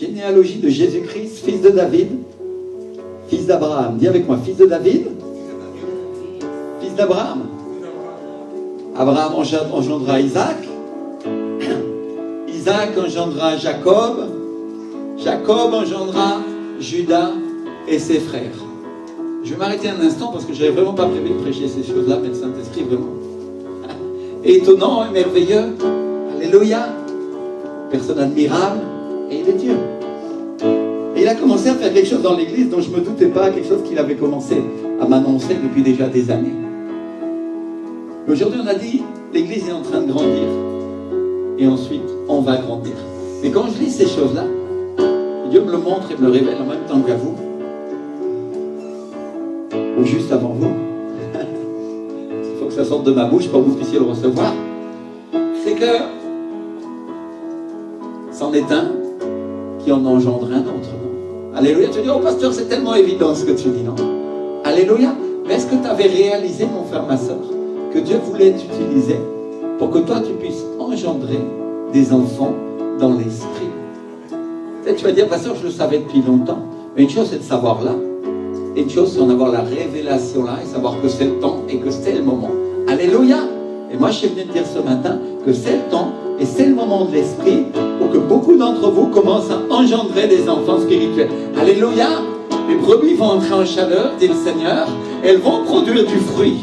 généalogie de Jésus-Christ, fils de David, fils d'Abraham. Dis avec moi, fils de David, fils d'Abraham. Abraham engendra Isaac. Isaac engendra Jacob. Jacob engendra Judas et ses frères. Je vais m'arrêter un instant parce que je n'avais vraiment pas prévu de prêcher ces choses-là, mais le Saint-Esprit vraiment. Étonnant et merveilleux. Alléluia. Personne admirable. Et il est Dieu. Et il a commencé à faire quelque chose dans l'église dont je ne me doutais pas, quelque chose qu'il avait commencé à m'annoncer depuis déjà des années. Aujourd'hui, on a dit, l'église est en train de grandir. Et ensuite, on va grandir. Mais quand je lis ces choses-là, Dieu me le montre et me le révèle en même temps qu'à vous. Ou juste avant vous. Il faut que ça sorte de ma bouche pour que vous puissiez le recevoir. C'est que c'en est un qui en engendre un autre. Alléluia. Tu dis, oh pasteur, c'est tellement évident ce que tu dis, non? Alléluia. Mais est-ce que tu avais réalisé, mon frère, ma soeur, que Dieu voulait t'utiliser pour que toi, tu puisses engendrer des enfants dans l'esprit? Peut-être tu vas dire, pasteur, je le savais depuis longtemps. Mais une chose, c'est de savoir là. Et une chose, c'est d'en avoir la révélation là et savoir que c'est le temps et que c'est le moment. Alléluia. Et moi, je suis venu te dire ce matin que c'est le temps et c'est le moment de l'esprit pour que beaucoup d'entre vous commencent à engendrer des enfants spirituels. Alléluia. Les brebis vont entrer en chaleur, dit le Seigneur, et elles vont produire du fruit.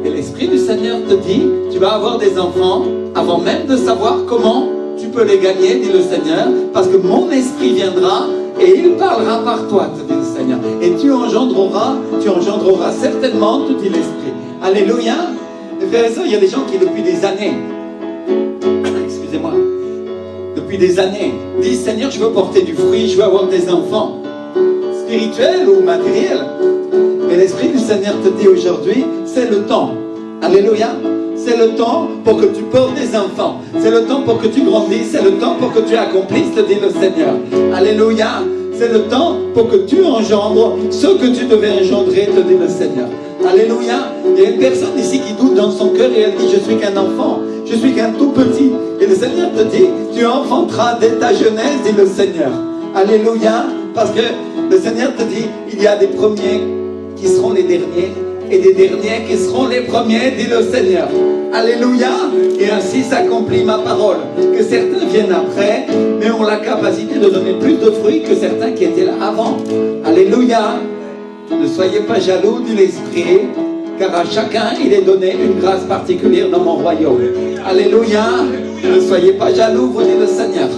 Et l'Esprit du Seigneur te dit, tu vas avoir des enfants avant même de savoir comment tu peux les gagner, dit le Seigneur, parce que mon esprit viendra et il parlera par toi, te dit le Seigneur. Et tu engendreras certainement, te dit l'Esprit. Alléluia. Et frères et sœurs, il y a des gens qui depuis des années, excusez-moi, depuis des années, disent, Seigneur, je veux porter du fruit, je veux avoir des enfants, spirituels ou matériels. Mais l'Esprit du Seigneur te dit aujourd'hui, c'est le temps. Alléluia. C'est le temps pour que tu portes des enfants. C'est le temps pour que tu grandisses. C'est le temps pour que tu accomplisses, te dit le Seigneur. Alléluia. C'est le temps pour que tu engendres ce que tu devais engendrer, te dit le Seigneur. Alléluia. Il y a une personne ici qui doute dans son cœur et elle dit, je suis qu'un enfant. Je suis qu'un tout petit. Et le Seigneur te dit, tu enfanteras dès ta jeunesse, dit le Seigneur. Alléluia. Parce que le Seigneur te dit, il y a des premiers qui seront les derniers et des derniers qui seront les premiers, dit le Seigneur. Alléluia. Et ainsi s'accomplit ma parole, que certains viennent après, mais ont la capacité de donner plus de fruits que certains qui étaient là avant. Alléluia. Ne soyez pas jaloux, dit l'Esprit, car à chacun il est donné une grâce particulière dans mon royaume. Alléluia. Ne soyez pas jaloux, vous dit le Seigneur.